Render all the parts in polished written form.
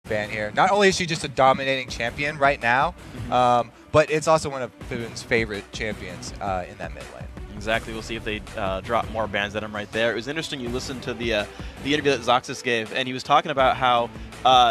ban here. Not only is she just a dominating champion right now, but it's also one of Fibbin's favorite champions in that mid lane. Exactly. We'll see if they drop more bans at him right there. It was interesting. You listened to the interview that Zoxus gave, and he was talking about how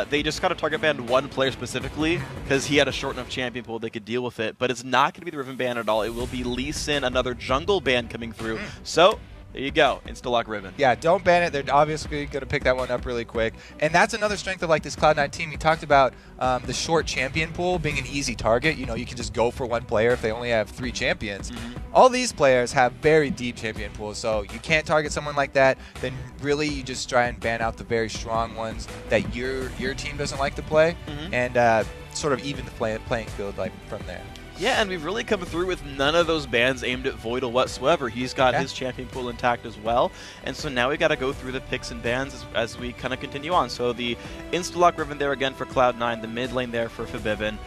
they just kind of target banned one player specifically because he had a short enough champion pool they could deal with it. But it's not going to be the Riven ban at all. It will be Lee Sin, another jungle ban coming through. So there you go. Insta-lock Riven. Yeah, don't ban it. They're obviously going to pick that one up really quick. And that's another strength of like this Cloud9 team. You talked about the short champion pool being an easy target. You know, you can just go for one player if they only have 3 champions. All these players have very deep champion pools, so you can't target someone like that. Then really you just try and ban out the very strong ones that your team doesn't like to play, and sort of even the playing field like from there. Yeah, and we've really come through with none of those bans aimed at Voidal whatsoever. He's got his champion pool intact as well, and so now we got to go through the picks and bans as we kind of continue on. So the insta-lock Riven there again for Cloud9, the mid lane there for Fibbin.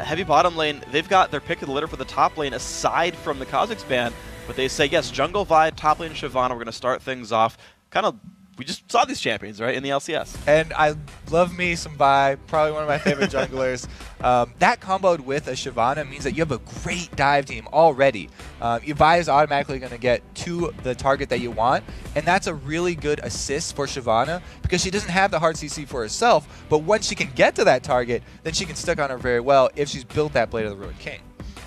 Heavy bottom lane, they've got their pick of the litter for the top lane aside from the Kha'Zix ban, but they say, yes, jungle Vi, top lane Shyvana, we're going to start things off. We just saw these champions, right, in the LCS. And I love me some Vi, probably one of my favorite junglers. That comboed with a Shyvana means that you have a great dive team already. Your Vi is automatically going to get to the target that you want, and that's a really good assist for Shyvana because she doesn't have the hard CC for herself, but once she can get to that target, then she can stick on her very well if she's built that Blade of the Ruined King.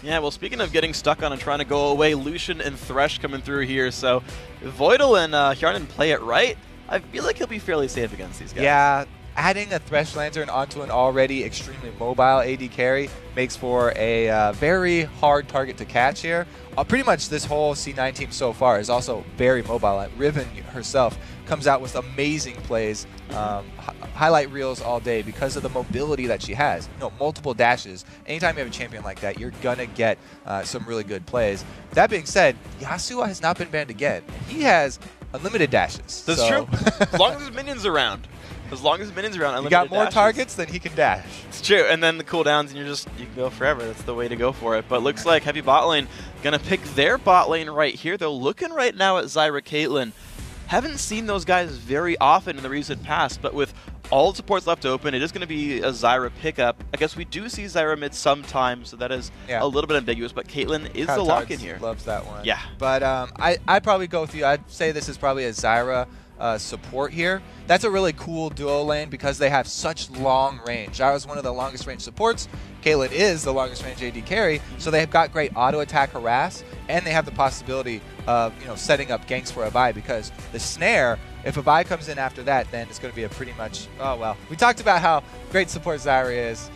Yeah, well, speaking of getting stuck on and trying to go away, Lucian and Thresh coming through here, so if Voidal and Hjarnan play it right, I feel like he'll be fairly safe against these guys. Yeah, adding a Thresh Lantern onto an already extremely mobile AD carry makes for a very hard target to catch here. Pretty much this whole C9 team so far is also very mobile. Riven herself comes out with amazing plays, highlight reels all day because of the mobility that she has. You know, multiple dashes. Anytime you have a champion like that, you're going to get some really good plays. That being said, Yasuo has not been banned again. He has unlimited dashes. That's true. As long as his minions around. As long as his minions around, unlimited you got more dashes. targets than he can dash. It's true. And then the cooldowns, and you can go forever. That's the way to go for it. But looks like Heavy Botlane going to pick their bot lane right here. They're looking right now at Zyra Caitlyn. Haven't seen those guys very often in the recent past, but with all the supports left open, it is going to be a Zyra pickup. I guess we do see Zyra mid sometimes, so that is a little bit ambiguous, but Caitlyn is the lock in here. Loves that one. Yeah. But I'd probably go with you. I'd say this is probably a Zyra support here. That's a really cool duo lane because they have such long range. Zyra's one of the longest range supports. Caitlyn is the longest range AD carry, so they've got great auto attack harass, and they have the possibility of setting up ganks for a Vi because the snare, if a Vi comes in after that, then it's going to be a pretty much, oh well. We talked about how great support Zyra is.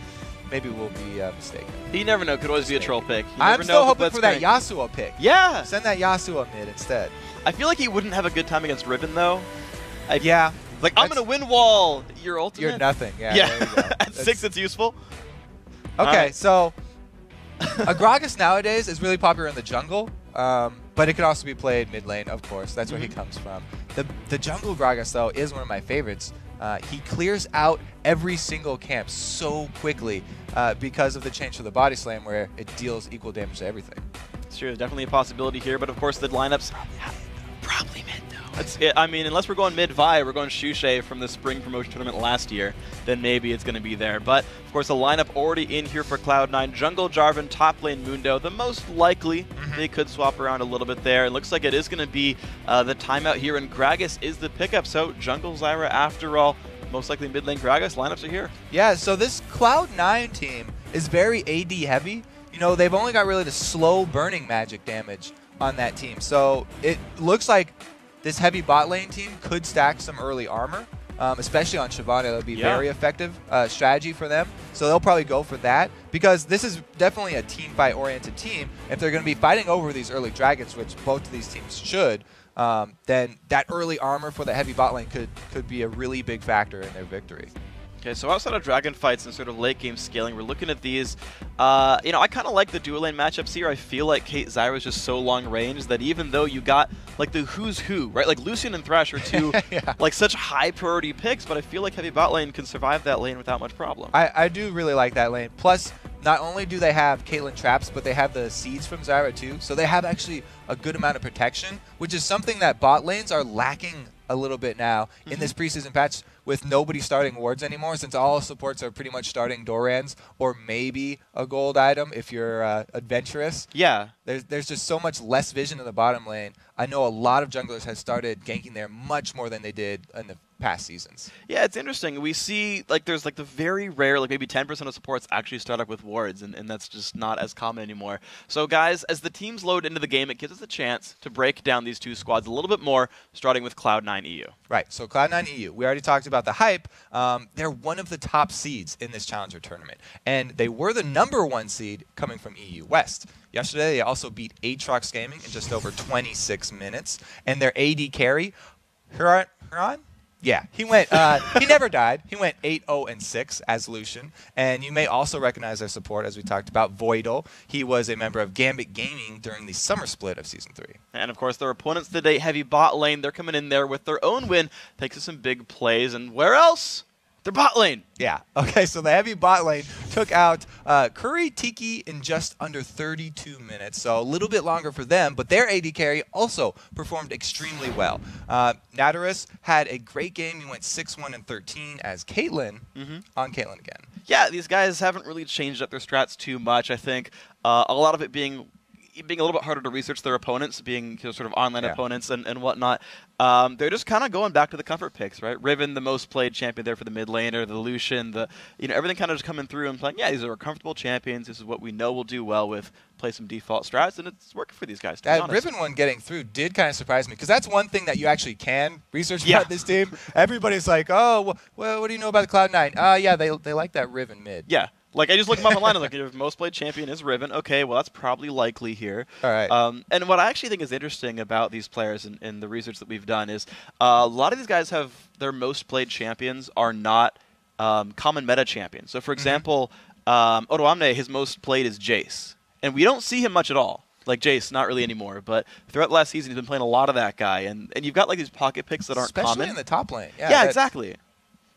Maybe we'll be mistaken. You never know. Could always be a troll pick. I'm still hoping for that Yasuo pick. Yeah. Send that Yasuo mid instead. I feel like he wouldn't have a good time against Riven, though. Yeah. Like, I'm going to win wall. Your ultimate? You're nothing. Yeah. Yeah. At 6, it's useful. Okay, so Agragas nowadays is really popular in the jungle, but it can also be played mid lane, of course. That's where he comes from. The jungle Gragas, though, is one of my favorites. He clears out every single camp so quickly because of the change to the body slam where it deals equal damage to everything. It's true. There's definitely a possibility here, but of course the lineups probably mid though. That's it. I mean, unless we're going mid Vi, we're going Shushay from the spring promotion tournament last year, then maybe it's going to be there. But of course, the lineup already in here for Cloud9: Jungle Jarvan, top lane Mundo. The most likely they could swap around a little bit there. It looks like it is going to be the timeout here, and Gragas is the pickup. So Jungle Zyra, after all, most likely mid lane Gragas. Lineups are here. Yeah. So this Cloud9 team is very AD heavy. You know, they've only got really the slow burning magic damage on that team. So it looks like this heavy bot lane team could stack some early armor, especially on Shyvana. That would be very effective strategy for them. So they'll probably go for that because this is definitely a team fight oriented team. If they're going to be fighting over these early dragons, which both of these teams should, then that early armor for the heavy bot lane could be a really big factor in their victory. Okay, so outside of dragon fights and sort of late game scaling, we're looking at these. You know, I kind of like the dual lane matchups here. I feel like Kate Zyra is just so long range that even though you got like the who's who, right? Like Lucian and Thresh are two like such high priority picks, but I feel like heavy bot lane can survive that lane without much problem. I do really like that lane. Plus, not only do they have Caitlyn traps, but they have the seeds from Zyra too. So they have actually a good amount of protection, which is something that bot lanes are lacking a little bit now in this preseason patch with nobody starting wards anymore, since all supports are pretty much starting Dorans or maybe a gold item if you're adventurous. Yeah. There's just so much less vision in the bottom lane. I know a lot of junglers have started ganking there much more than they did in the past seasons. Yeah, it's interesting. We see there's the very rare, maybe 10% of supports actually start up with wards, and that's just not as common anymore. So guys, as the teams load into the game, it gives us a chance to break down these two squads a little bit more, starting with Cloud9 EU. Right, so Cloud9 EU, we already talked about the hype. They're one of the top seeds in this Challenger tournament, and they were the #1 seed coming from EU West. Yesterday, they also beat Aatrox Gaming in just over 26 minutes, and their AD carry, Huron? Yeah, he went. He never died. He went 8-0-6 as Lucian, and you may also recognize their support, as we talked about, Voidal. He was a member of Gambit Gaming during the summer split of Season 3. And of course, their opponents today, heavy bot lane. They're coming in there with their own win, thanks to some big plays, and where else? Their bot lane. Yeah. Okay, so the heavy bot lane took out Curry Tiki in just under 32 minutes, so a little bit longer for them, but their AD carry also performed extremely well. Nadarus had a great game. He went 6-1-13 as Caitlyn on Caitlyn again. Yeah, these guys haven't really changed up their strats too much. I think a lot of it being a little bit harder to research their opponents, being sort of online opponents and whatnot. They're just kind of going back to the comfort picks, right? Riven, the most played champion there for the mid laner, the Lucian, everything kind of just coming through and playing, yeah, these are comfortable champions. This is what we know we'll do well with. Play some default strats, and it's working for these guys, to be That honest. Riven one getting through did kind of surprise me, because that's one thing that you actually can research about this team. Everybody's like, oh, well, what do you know about the Cloud9? Yeah, they like that Riven mid. Yeah. I just looked them up online and if most played champion is Riven, okay, well, that's probably likely here. All right. And what I actually think is interesting about these players and the research that we've done is a lot of these guys have their most played champions are not common meta champions. So, for example, Odoamne, his most played is Jace. And we don't see him much at all. Like Jace, not really anymore. But throughout the last season, he's been playing a lot of that guy. And you've got these pocket picks that aren't Especially common. in the top lane. Yeah, exactly.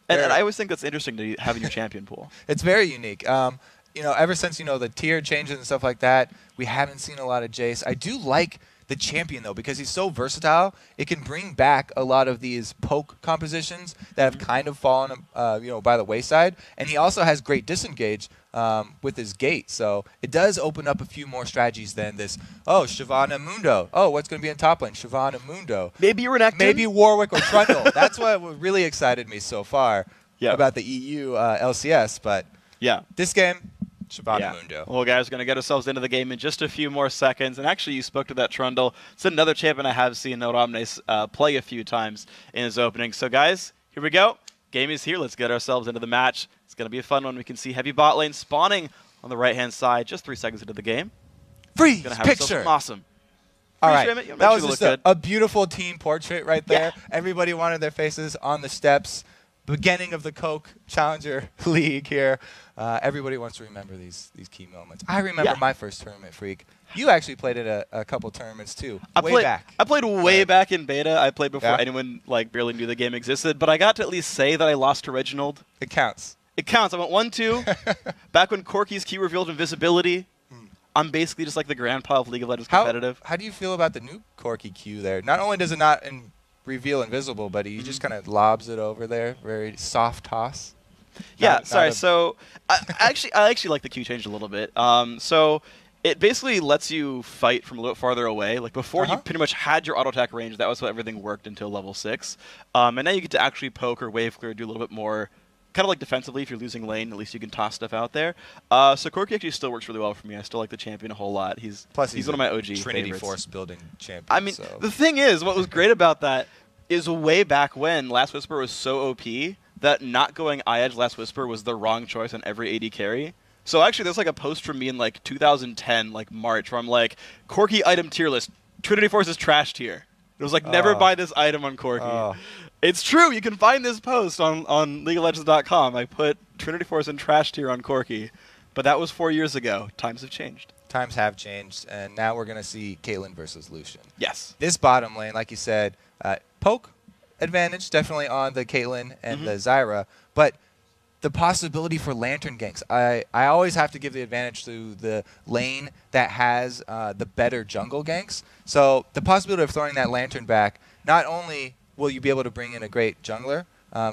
And I always think that's interesting to have in your champion pool. It's very unique. Ever since the tier changes and stuff like that, we haven't seen a lot of Jace. I do like the champion though, because he's so versatile. It can bring back a lot of these poke compositions that have kind of fallen, by the wayside. And he also has great disengage with his gate, so it does open up a few more strategies than this. Oh, Shyvana Mundo. Oh, what's going to be in top lane? Shyvana Mundo. Maybe Renekton. Maybe Warwick or Trundle. That's what really excited me so far about the EU LCS. But this game, Shyvana Mundo. Well, guys, we're going to get ourselves into the game in just a few more seconds. And actually, you spoke to that Trundle. It's another champion I have seen Odoamne play a few times in his opening. So, guys, here we go. Game is here. Let's get ourselves into the match. It's going to be a fun one. We can see heavy bot lane spawning on the right-hand side just 3 seconds into the game. Freeze Gonna have picture. Awesome. All right. That was just a beautiful team portrait right there. Yeah. Everybody wanted their faces on the steps. Beginning of the Coke Challenger League here. Everybody wants to remember these key moments. I remember my first tournament, Freak. You actually played at a couple tournaments too, way back. I played way back in beta. I played before anyone barely knew the game existed, but I got to at least say that I lost to Reginald. It counts. It counts. I went 1-2. Back when Corky's key revealed invisibility. I'm basically just like the grandpa of League of Legends competitive. How do you feel about the new Corky Q there? Not only does it not reveal invisible, but he just kind of lobs it over there. Very soft toss. So I actually like the Q change a little bit. So it basically lets you fight from a little farther away. Like before, you pretty much had your auto attack range. That was how everything worked until level 6. And now you get to actually poke or wave clear, do a little bit more, kind of like defensively. If you're losing lane, at least you can toss stuff out there. So Corky actually still works really well for me. I still like the champion a whole lot. He's one of my OG Trinity favorites. Force building champion. I mean, the thing is, what was great about that is way back when Last Whisper was so OP that not going iEdge Last Whisper was the wrong choice on every AD carry. So actually, there's a post from me in 2010, March, where I'm like, Corky item tier list, Trinity Force is trash tier. It was never buy this item on Corky. It's true. You can find this post on LeagueOfLegends.com. I put Trinity Force in trash tier on Corky, but that was 4 years ago. Times have changed. Times have changed, and now we're going to see Caitlyn versus Lucian. Yes. This bottom lane, like you said, poke advantage definitely on the Caitlyn and the Zyra, but the possibility for lantern ganks. I always have to give the advantage to the lane that has the better jungle ganks. So the possibility of throwing that lantern back not only will you be able to bring in a great jungler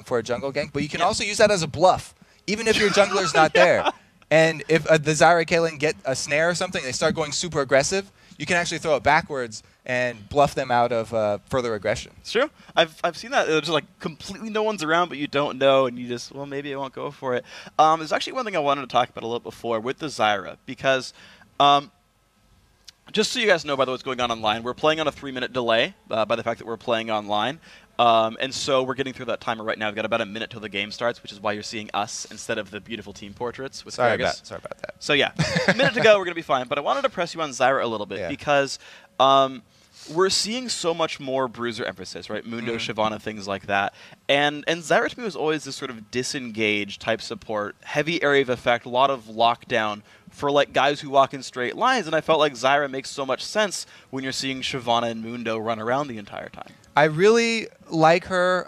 for a jungle gank, but you can also use that as a bluff, even if your jungler's not there. And if the Zyra Kaylin get a snare or something, they start going super aggressive, you can actually throw it backwards and bluff them out of further aggression. It's true. I've seen that. It's just like completely no one's around, but you don't know, and you just, well, maybe I won't go for it. There's actually one thing I wanted to talk about a little before with the Zyra, because just so you guys know, by the way, what's going on online, we're playing on a 3-minute delay by the fact that we're playing online. And so we're getting through that timer right now. We've got about a minute till the game starts, which is why you're seeing us instead of the beautiful team portraits with Sorry Gragas. about that. So yeah, a minute to go, we're going to be fine. But I wanted to press you on Zyra a little bit because we're seeing so much more bruiser emphasis, right? Mundo, Shyvana, things like that. And Zyra to me was always this sort of disengaged type support, heavy area of effect, a lot of lockdown for like guys who walk in straight lines. And I felt like Zyra makes so much sense when you're seeing Shyvana and Mundo run around the entire time. I really like her.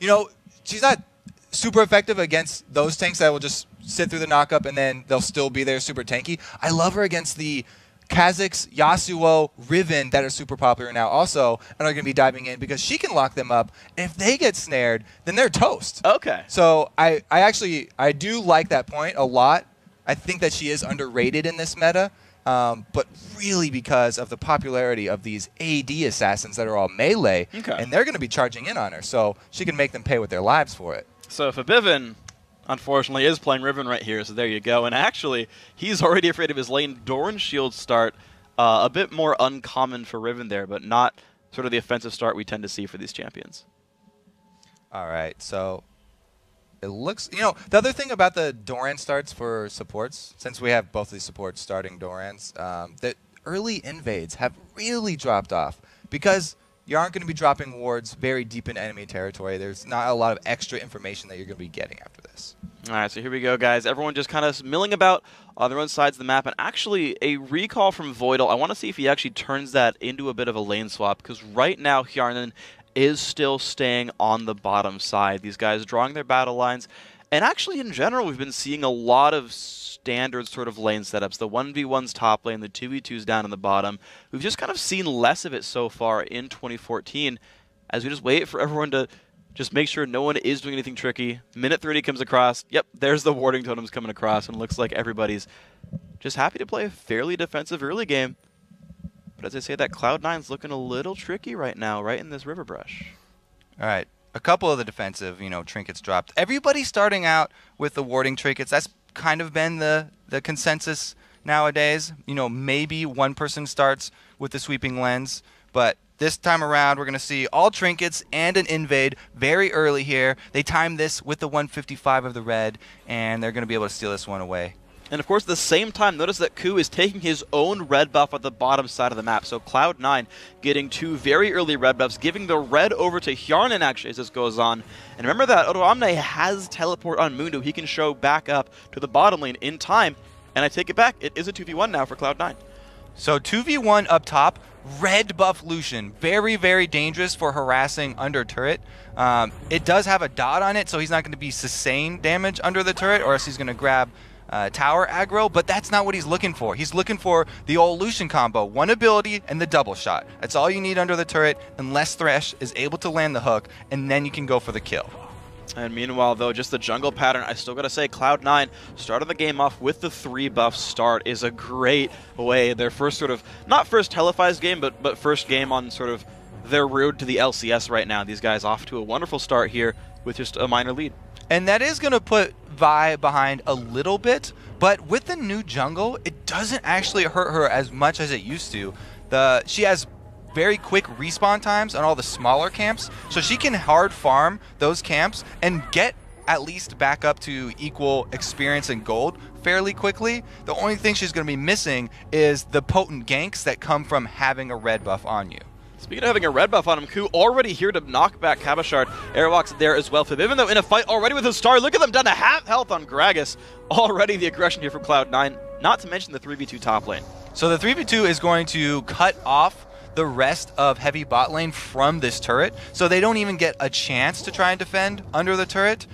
You know, she's not super effective against those tanks that will just sit through the knockup and then they'll still be there super tanky. I love her against the Kha'Zix, Yasuo, Riven that are super popular now also and are going to be diving in because she can lock them up. If they get snared, then they're toast. Okay. So I do like that point a lot. I think that she is underrated in this meta. But really because of the popularity of these AD assassins that are all melee, and they're going to be charging in on her, so she can make them pay with their lives for it. So Fabivin, unfortunately, is playing Riven right here, so there you go. And actually, he's already afraid of his lane. Doran shield start, a bit more uncommon for Riven there, but not sort of the offensive start we tend to see for these champions. All right, so it looks, you know, the other thing about the Doran starts for supports, since we have both of these supports starting Dorans, that early invades have really dropped off because you aren't going to be dropping wards very deep in enemy territory. There's not a lot of extra information that you're going to be getting after this. All right, so here we go, guys. Everyone just kind of milling about on their own sides of the map, and actually a recall from Voidal. I want to see if he actually turns that into a bit of a lane swap, because right now Hjarnan is still staying on the bottom side. These guys drawing their battle lines. And actually, in general, we've been seeing a lot of standard sort of lane setups. The 1v1's top lane, the 2v2's down in the bottom. We've just kind of seen less of it so far in 2014 as we just wait for everyone to just make sure no one is doing anything tricky. Minute 30 comes across. Yep, there's the warding totems coming across, and it looks like everybody's just happy to play a fairly defensive early game. But as I say, that Cloud9's looking a little tricky right now, right in this river brush. All right, a couple of the defensive, trinkets dropped. Everybody starting out with the warding trinkets. That's kind of been the consensus nowadays. Maybe one person starts with the sweeping lens, but this time around we're going to see all trinkets and an invade very early here. They timed this with the 155 of the red, and they're going to be able to steal this one away. And of course, at the same time, notice that Ku is taking his own red buff at the bottom side of the map. So Cloud9 getting 2 very early red buffs, giving the red over to Hjarnan actually as this goes on. And remember that Odoamne has teleport on Mundo. He can show back up to the bottom lane in time. And I take it back. It is a 2v1 now for Cloud9. So 2v1 up top, red buff Lucian. Very, very dangerous for harassing under turret. It does have a dot on it, so he's not going to be sustain damage under the turret, or else he's going to grab tower aggro, but that's not what he's looking for. He's looking for the old Lucian combo, one ability and the double shot. That's all you need under the turret unless Thresh is able to land the hook, and then you can go for the kill. And meanwhile, though, just the jungle pattern, I still got to say, Cloud9 starting the game off with the 3 buff start is a great way. Their first sort of, not first televised game, but first game on sort of their road to the LCS right now. These guys off to a wonderful start here with just a minor lead. And that is going to put Vi behind a little bit, but with the new jungle, it doesn't actually hurt her as much as it used to. She has very quick respawn times on all the smaller camps, so she can hard farm those camps and get at least back up to equal experience and gold fairly quickly. The only thing she's going to be missing is the potent ganks that come from having a red buff on you. Speaking of having a red buff on him, Ku already here to knock back Kabashard. Airwalk's there as well. Even though in a fight already with his star, look at them down to half health on Gragas. Already the aggression here from Cloud9, not to mention the 3v2 top lane. So the 3v2 is going to cut off the rest of heavy bot lane from this turret, so they don't even get a chance to try and defend under the turret.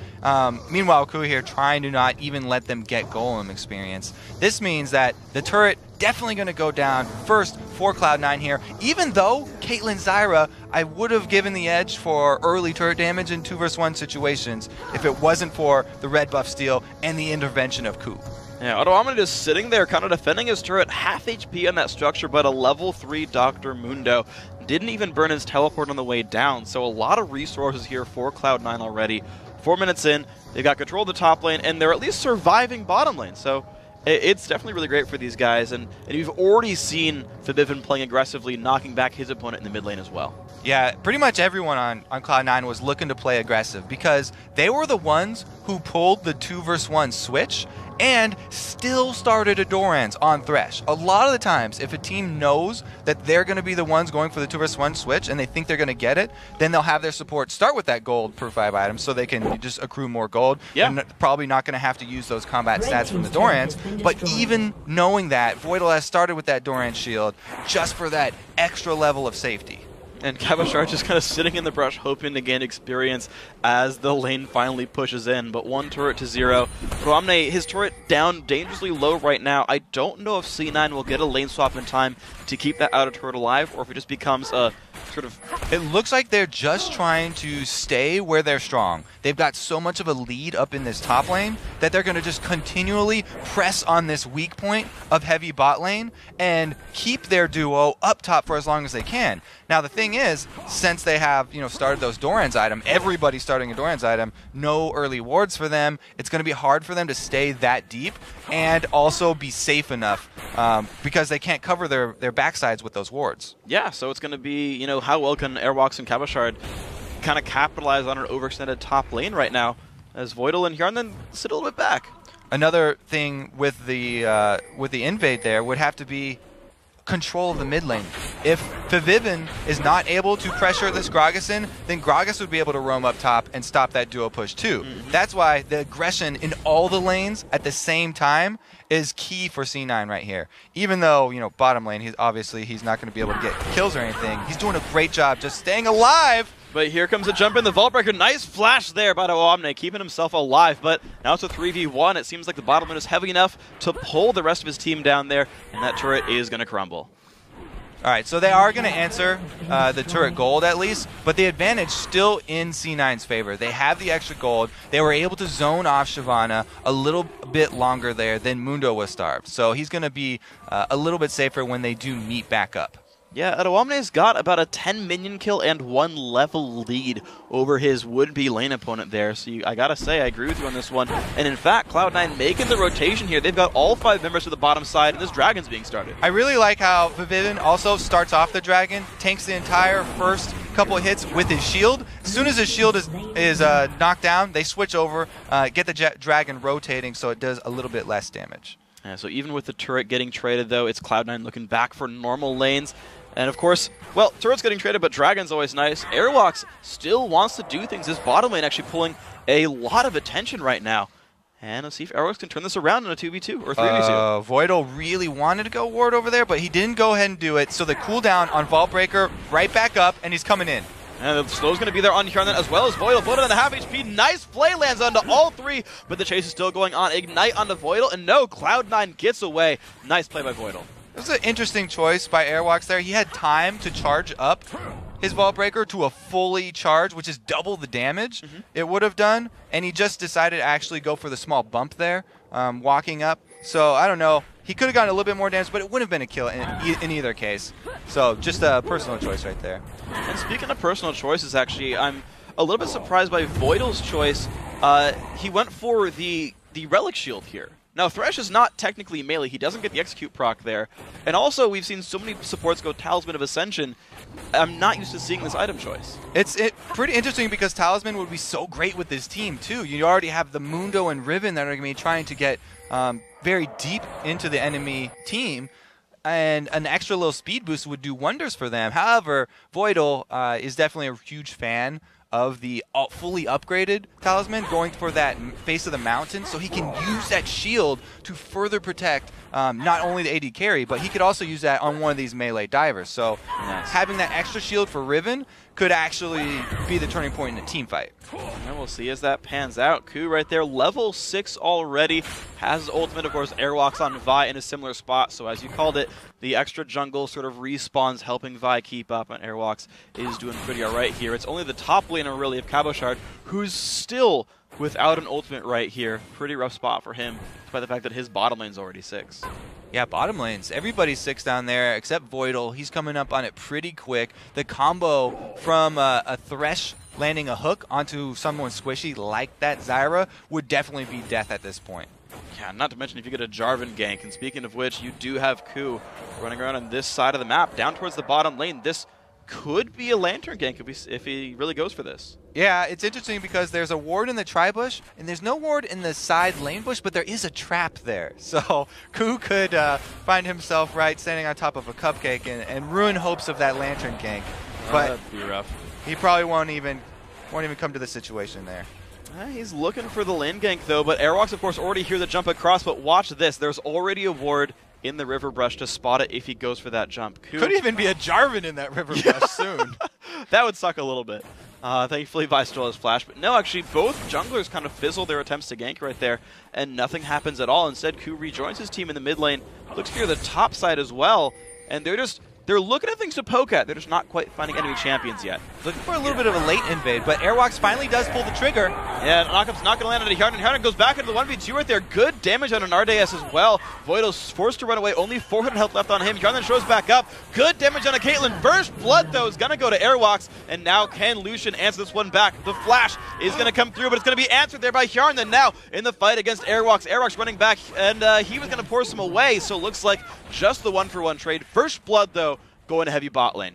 Meanwhile, Ku here trying to not even let them get golem experience. This means that the turret definitely going to go down first for Cloud9 here, even though Caitlyn Zyra, I would have given the edge for early turret damage in 2 versus 1 situations if it wasn't for the red buff steal and the intervention of Coup. Yeah, Odoamne just sitting there kind of defending his turret, half HP on that structure, but a level 3 Dr. Mundo didn't even burn his teleport on the way down, so a lot of resources here for Cloud9 already. 4 minutes in, they've got control of the top lane, and they're at least surviving bottom lane, so it's definitely really great for these guys, and you've already seen Febiven playing aggressively, knocking back his opponent in the mid lane as well. Yeah, pretty much everyone on Cloud9 was looking to play aggressive because they were the ones who pulled the 2 versus 1 switch and still started a Doran's on Thresh. A lot of the times, if a team knows that they're going to be the ones going for the 2 versus 1 switch and they think they're going to get it, then they'll have their support start with that gold per 5 items so they can just accrue more gold. Yeah. And probably not going to have to use those combat stats from the Doran's. But even knowing that, Voidal has started with that Doran shield just for that extra level of safety. And Kabashar just kind of sitting in the brush, hoping to gain experience as the lane finally pushes in. But 1 turret to 0. Odoamne, his turret down dangerously low right now. I don't know if C9 will get a lane swap in time to keep that outer turret alive, or if it just becomes a sort of... It looks like they're just trying to stay where they're strong. They've got so much of a lead up in this top lane that they're going to just continually press on this weak point of heavy bot lane and keep their duo up top for as long as they can. Now the thing is, since they have started those Doran's item, everybody's starting a Doran's item, no early wards for them, it's going to be hard for them to stay that deep and also be safe enough because they can't cover their backsides with those wards. Yeah, so it's going to be, how well can Airwalks and Kabashard kind of capitalize on an overextended top lane right now as Voidal and Hjarnan sit a little bit back. Another thing with the invade there would have to be control of the mid lane. If Febiven is not able to pressure this Gragason, then Gragas would be able to roam up top and stop that duo push too. That's why the aggression in all the lanes at the same time is key for C9 right here. Even though, bottom lane, he's not going to be able to get kills or anything, he's doing a great job just staying alive. But here comes a jump in, the Vault Breaker. Nice flash there by Odoamne, keeping himself alive. But now it's a 3v1. It seems like the bottom lane is heavy enough to pull the rest of his team down there, and that turret is going to crumble. All right, so they are going to answer the turret gold at least, but the advantage still in C9's favor. They have the extra gold. They were able to zone off Shyvana a little bit longer there than Mundo was starved. So he's going to be a little bit safer when they do meet back up. Yeah, Odoamne's got about a 10 minion kill and 1 level lead over his would-be lane opponent there. So I gotta say, I agree with you on this one. And in fact, Cloud9 making the rotation here. They've got all 5 members to the bottom side, and this Dragon's being started. I really like how Febiven also starts off the Dragon, tanks the entire first couple of hits with his shield. As soon as his shield is knocked down, they switch over, get the Dragon rotating so it does a little bit less damage. Yeah, so even with the turret getting traded, though, it's Cloud9 looking back for normal lanes. And of course, well, turret's getting traded, but Dragon's always nice. Airwalks still wants to do things. This bottom lane actually pulling a lot of attention right now. And let's see if Airwalks can turn this around in a 2v2 or 3v2. Voidal really wanted to go ward over there, but he didn't go ahead and do it. So the cooldown on Vault Breaker right back up, and he's coming in. And the slow's going to be there on Hjarnan as well as Voidal. Voidal on the half HP. Nice play lands onto all 3, but the chase is still going on. Ignite onto Voidal, and no, Cloud9 gets away. Nice play by Voidal. It was an interesting choice by Airwalks there. He had time to charge up his Vault Breaker to a fully charge, which is double the damage it would have done, and he just decided to actually go for the small bump there, walking up. So, I don't know. He could have gotten a little bit more damage, but it wouldn't have been a kill in either case. So, just a personal choice right there. And speaking of personal choices, actually, I'm a little bit surprised by Voidal's choice. He went for the Relic Shield here. Now, Thresh is not technically melee. He doesn't get the execute proc there. And also, we've seen so many supports go Talisman of Ascension. I'm not used to seeing this item choice. It's pretty interesting because Talisman would be so great with this team, too. You already have the Mundo and Riven that are going to be trying to get very deep into the enemy team. And an extra little speed boost would do wonders for them. However, Voidal is definitely a huge fan of the fully upgraded Talisman, going for that face of the mountain, so he can use that shield to further protect not only the AD carry, but he could also use that on one of these melee divers. So having that extra shield for Riven could actually be the turning point in a team fight. Yeah, well, we'll see as that pans out. Ku right there, level 6 already. Has his ultimate, of course, airwalks on Vi in a similar spot. So as you called it, the extra jungle sort of respawns, helping Vi keep up, and airwalks is doing pretty alright here. It's only the top laner, really, of Cabochard, who's still without an ultimate right here. Pretty rough spot for him, despite the fact that his bottom lane's already 6. Yeah, bottom lanes. Everybody's 6 down there except Voidal. He's coming up on it pretty quick. The combo from a Thresh landing a hook onto someone squishy like that Zyra would definitely be death at this point. Yeah, not to mention if you get a Jarvan gank. And speaking of which, you do have Ku running around on this side of the map, down towards the bottom lane. This could be a Lantern gank if he really goes for this. Yeah, it's interesting because there's a ward in the tri-bush, and there's no ward in the side lane bush, but there is a trap there. So Ku could find himself standing on top of a cupcake and ruin hopes of that Lantern gank. But that'd be rough. He probably won't even come to the situation there. He's looking for the lane gank, though, but Airwalks, of course, already hear the jump across, but watch this. There's already a ward in the river brush to spot it if he goes for that jump. Could even be a Jarvan in that river brush soon. That would suck a little bit. Thankfully, Vi still has flash. But no, actually, both junglers kind of fizzle their attempts to gank right there, and nothing happens at all. Instead, Ku rejoins his team in the mid lane, looks for the top side as well, and they're looking at things to poke at. They're just not quite finding enemy champions yet. Looking for a little bit of a late invade, but Airwalks finally does pull the trigger. Yeah, Knockup's not going to land on a Hjarnan. Hjarnan goes back into the 1v2 right there. Good damage on an RDS as well. Voidal's forced to run away. Only 400 health left on him. Hjarnan shows back up. Good damage on a Caitlyn. First blood, though, is going to go to Airwalks. And now can Lucian answer this one back? The flash is going to come through, but it's going to be answered there by Hjarnan. Now in the fight against Airwalks. Airwalks running back, and he was going to pour some away. So it looks like just the 1-for-1 trade. First blood, though, going to heavy bot lane.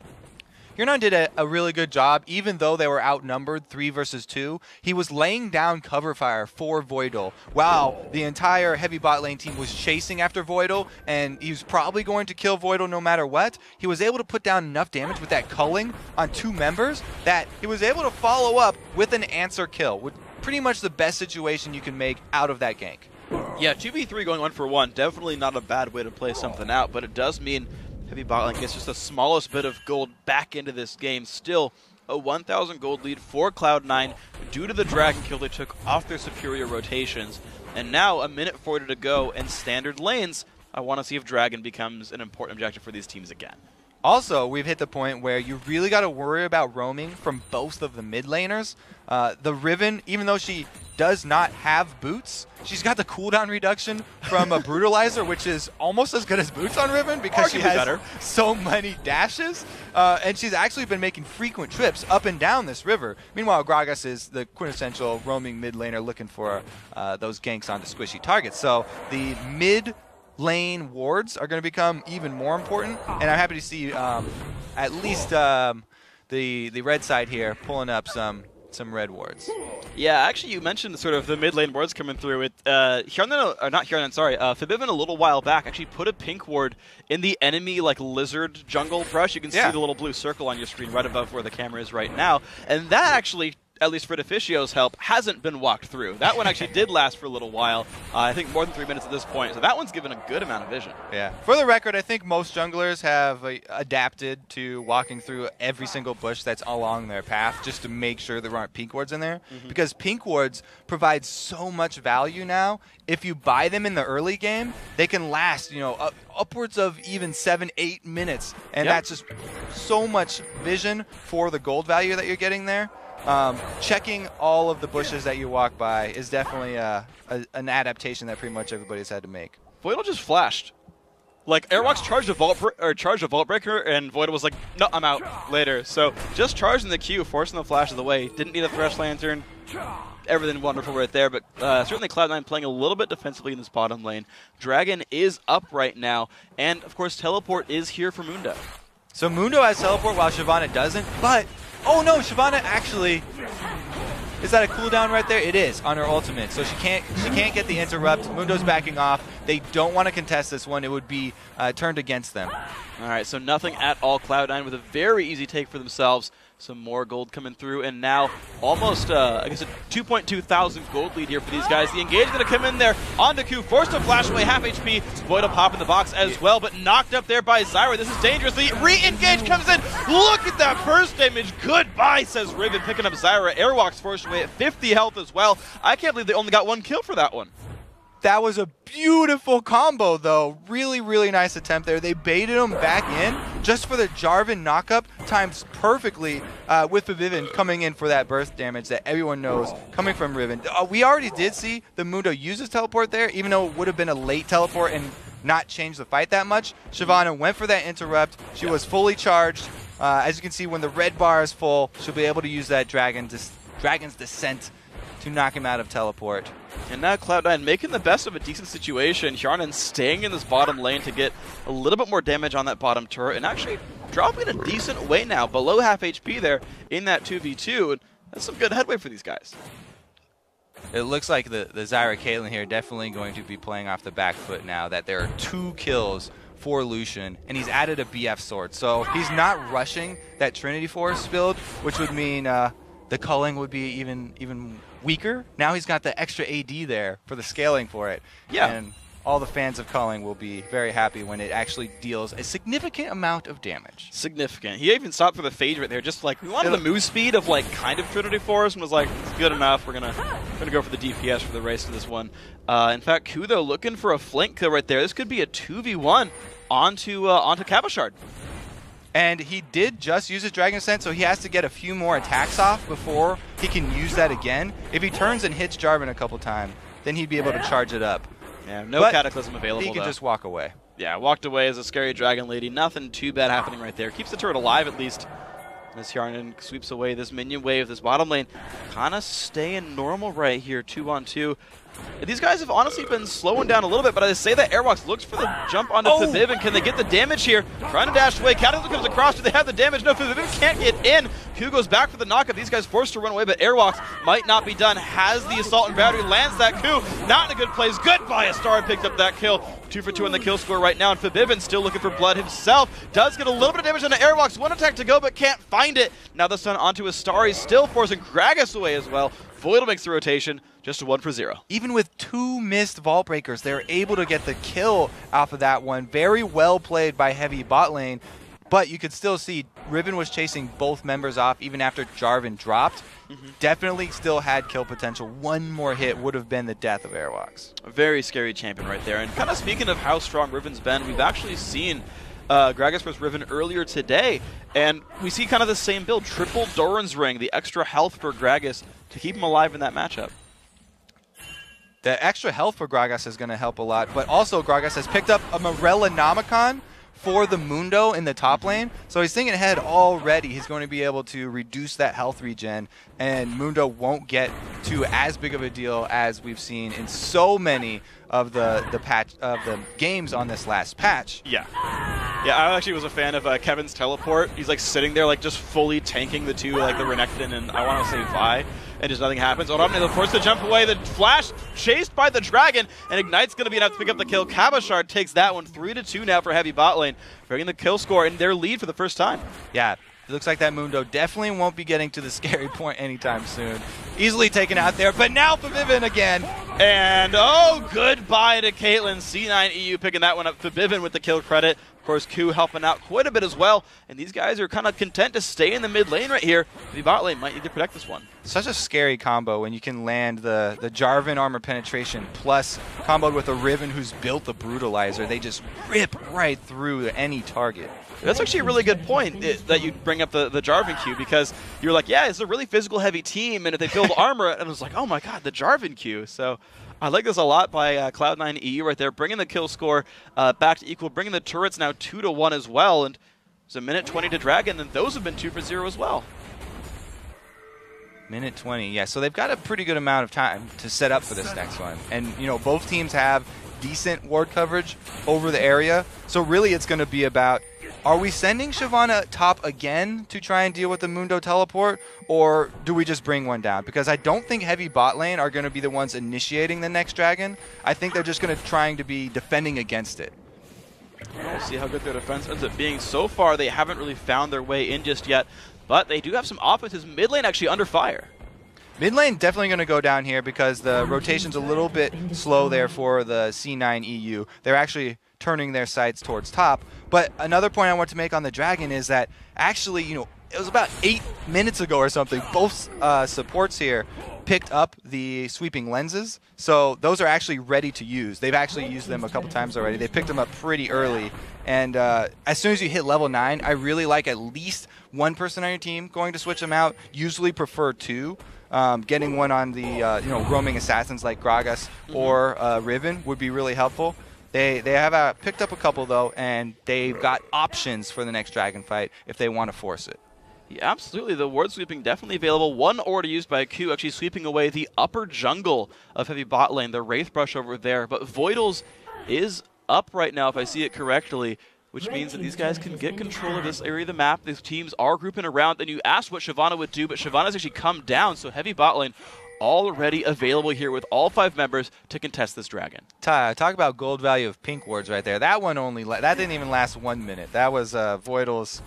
Hjarnan did a really good job, even though they were outnumbered 3 versus 2. He was laying down cover fire for Voidal while the entire heavy bot lane team was chasing after Voidal, and he was probably going to kill Voidal no matter what. He was able to put down enough damage with that culling on 2 members that he was able to follow up with an answer kill, with pretty much the best situation you can make out of that gank. Yeah, 2v3 going 1-for-1, definitely not a bad way to play something out, but it does mean heavy bot lane gets just the smallest bit of gold back into this game. Still a 1,000 gold lead for Cloud9 due to the dragon kill they took off their superior rotations. And now a minute 40 to go, and standard lanes, I want to see if dragon becomes an important objective for these teams again. Also, we've hit the point where you really got to worry about roaming from both of the mid laners. The Riven, even though she does not have boots, she's got the cooldown reduction from a Brutalizer, which is almost as good as boots on Riven because she has so many dashes. And she's actually been making frequent trips up and down this river. Meanwhile, Gragas is the quintessential roaming mid laner looking for those ganks onto squishy targets. So the mid lane wards are going to become even more important, and I'm happy to see at least the red side here pulling up some red wards. Yeah, actually, you mentioned sort of the mid lane wards coming through. Fabivin a little while back actually put a pink ward in the enemy lizard jungle brush. You can see the little blue circle on your screen right above where the camera is right now, and that actually, at least for Deficio's help, hasn't been walked through. That one actually did last for a little while. I think more than 3 minutes at this point. So that one's given a good amount of vision. Yeah. For the record, I think most junglers have adapted to walking through every single bush that's along their path just to make sure there aren't pink wards in there. Because pink wards provide so much value now. If you buy them in the early game, they can last, upwards of even 7-8 minutes. And that's just so much vision for the gold value that you're getting there. Checking all of the bushes that you walk by is definitely an adaptation that pretty much everybody's had to make. Voidal just flashed. Airwalks charged a Vault Breaker, and Voidal was like, no, I'm out later. So just charging the Q, forcing the flash of the way. Didn't need a Thresh Lantern. Everything wonderful right there, but certainly Cloud9 playing a little bit defensively in this bottom lane. Dragon is up right now, and of course Teleport is here for Mundo. So Mundo has Teleport while Shyvana doesn't, but oh no, Shyvana actually, is that a cooldown right there? It is on her ultimate, so she can't get the interrupt. Mundo's backing off. They don't want to contest this one. It would be turned against them. All right, so nothing at all. Cloud9 with a very easy take for themselves. Some more gold coming through, and now almost, I guess, a 2.2 thousand gold lead here for these guys. The engage going to come in there onto Q, forced to flash away, half HP. Void will pop in the box as well, but knocked up there by Zyra. This is dangerous. The re-engage comes in. Look at that burst damage. Goodbye, says Riven, picking up Zyra. Airwalk's forced away at 50 health as well. I can't believe they only got 1 kill for that one. That was a beautiful combo, though. Really, really nice attempt there. They baited him back in just for the Jarvan knockup, times perfectly with the Vivian coming in for that burst damage that everyone knows coming from Riven. We already did see the Mundo use his teleport there, even though it would have been a late teleport and not change the fight that much. Shyvana went for that interrupt. She was fully charged. As you can see, when the red bar is full, she'll be able to use that Dragon's Descent to knock him out of teleport. And now Cloud9 making the best of a decent situation. Hjarnan staying in this bottom lane to get a little bit more damage on that bottom turret and actually dropping a decent way now, below half HP there in that 2v2. And that's some good headway for these guys. It looks like the Zyra Caitlyn here definitely going to be playing off the back foot now that there are 2 kills for Lucian, and he's added a BF sword. So he's not rushing that Trinity Force build, which would mean the culling would be even weaker. Now he's got the extra AD there for the scaling for it. Yeah. And all the fans of culling will be very happy when it actually deals a significant amount of damage. Significant. He even stopped for the phase right there, just like, we wanted the move speed of like kind of Trinity Force, and was like, it's good enough, we're gonna go for the DPS for the race to this one. In fact, Ku though looking for a flank kill right there. This could be a 2v1 onto Cabashard. And he did just use his Dragon Scent, so he has to get a few more attacks off before he can use that again. If he turns and hits Jarvan a couple times, then he'd be able to charge it up. Yeah, no Cataclysm available, he can just walk away. Yeah, walked away as a scary Dragon Lady. Nothing too bad happening right there. Keeps the turret alive at least. As Hjarnan sweeps away this minion wave, this bottom lane. Kind of staying normal right here, 2-on-2. These guys have honestly been slowing down a little bit, but I say that Airwalks looks for the jump onto Fabib, and can they get the damage here? Trying to dash away. Cataclysm comes across. Do they have the damage? No, Fabib can't get in. Q goes back for the knockup. These guys forced to run away, but Airwalks might not be done. Has the Assault and Battery, lands that Q. Not in a good place. Goodbye, Astar picked up that kill. 2 for 2 on the kill score right now, and Fabibin still looking for blood himself. Does get a little bit of damage on the Airwalks. 1 attack to go, but can't find it. Now the stun onto Astar. He's still forcing Gragas away as well. Voidal makes the rotation, just a 1 for 0. Even with 2 missed Vault Breakers, they're able to get the kill off of that one. Very well played by Heavy bot lane, but you could still see Riven was chasing both members off even after Jarvan dropped. Definitely still had kill potential. 1 more hit would have been the death of Airwalks. A very scary champion right there. And kind of speaking of how strong Riven's been, we've actually seen Gragas vs Riven earlier today, and we see kind of the same build. Triple Doran's Ring, the extra health for Gragas to keep him alive in that matchup. The extra health for Gragas is going to help a lot, but also Gragas has picked up a Morella Nomicon for the Mundo in the top lane, so he's thinking ahead already. He's going to be able to reduce that health regen, and Mundo won't get to as big of a deal as we've seen in so many of the games on this last patch. Yeah, I actually was a fan of Kevin's teleport. He's like sitting there, like just fully tanking the two, like the Renekton and I want to say Vi, and just nothing happens. Odomne forced to jump away. The flash chased by the dragon, and Ignite's going to be enough to pick up the kill. Cabashard takes that one, 3-2 now for Heavy bot lane, bringing the kill score in their lead for the first time. Yeah. It looks like that Mundo definitely won't be getting to the scary point anytime soon. Easily taken out there, but now for Vivian again. And oh, goodbye to Caitlyn. C9 EU picking that one up. Fabibin with the kill credit. Of course, Q helping out quite a bit as well. And these guys are kind of content to stay in the mid lane right here. The bot lane might need to protect this one. Such a scary combo when you can land the Jarvan armor penetration plus comboed with a Riven who's built the Brutalizer. They just rip right through any target. That's actually a really good point that you bring up the Jarvan Q, because you're like, yeah, it's a really physical heavy team, and if they build armor, and I was like, oh my god, the Jarvan Q. So I like this a lot by Cloud9 EU right there, bringing the kill score back to equal, bringing the turrets now 2-1 as well, and there's a minute 20 to Dragon, and those have been 2 for 0 as well. Minute 20, yeah, so they've got a pretty good amount of time to set up for this next one. And, you know, both teams have decent ward coverage over the area, so really it's going to be about, are we sending Shyvana top again to try and deal with the Mundo teleport, or do we just bring one down? Because I don't think Heavy bot lane are going to be the ones initiating the next dragon. I think they're just going to trying to be defending against it. We'll see how good their defense ends up being. So far, they haven't really found their way in just yet. but they do have some offenses. Mid lane actually under fire. Mid lane definitely going to go down here because the rotation's a little bit slow there for the C9 EU. They're actually turning their sights towards top. But another point I want to make on the Dragon is that actually, you know, it was about 8 minutes ago or something, both supports here picked up the sweeping lenses. So those are actually ready to use. They've actually used them a couple times already. They picked them up pretty early. And as soon as you hit level 9, I really like at least one person on your team going to switch them out. Usually prefer 2. Getting one on the roaming assassins like Gragas or Riven would be really helpful. They have picked up a couple though, and they've got options for the next Dragon fight if they want to force it. Yeah, absolutely. The ward sweeping definitely available. One order used by Q actually sweeping away the upper jungle of heavy bot lane, the Wraith Brush over there. But Voidals is up right now if I see it correctly, which means that these guys can get control of this area of the map. These teams are grouping around. And you asked what Shyvana would do, but Shyvana's actually come down, so heavy bot lane already available here with all 5 members to contest this Dragon. Talk about gold value of pink wards right there. That one that didn't even last 1 minute. That was Voidal's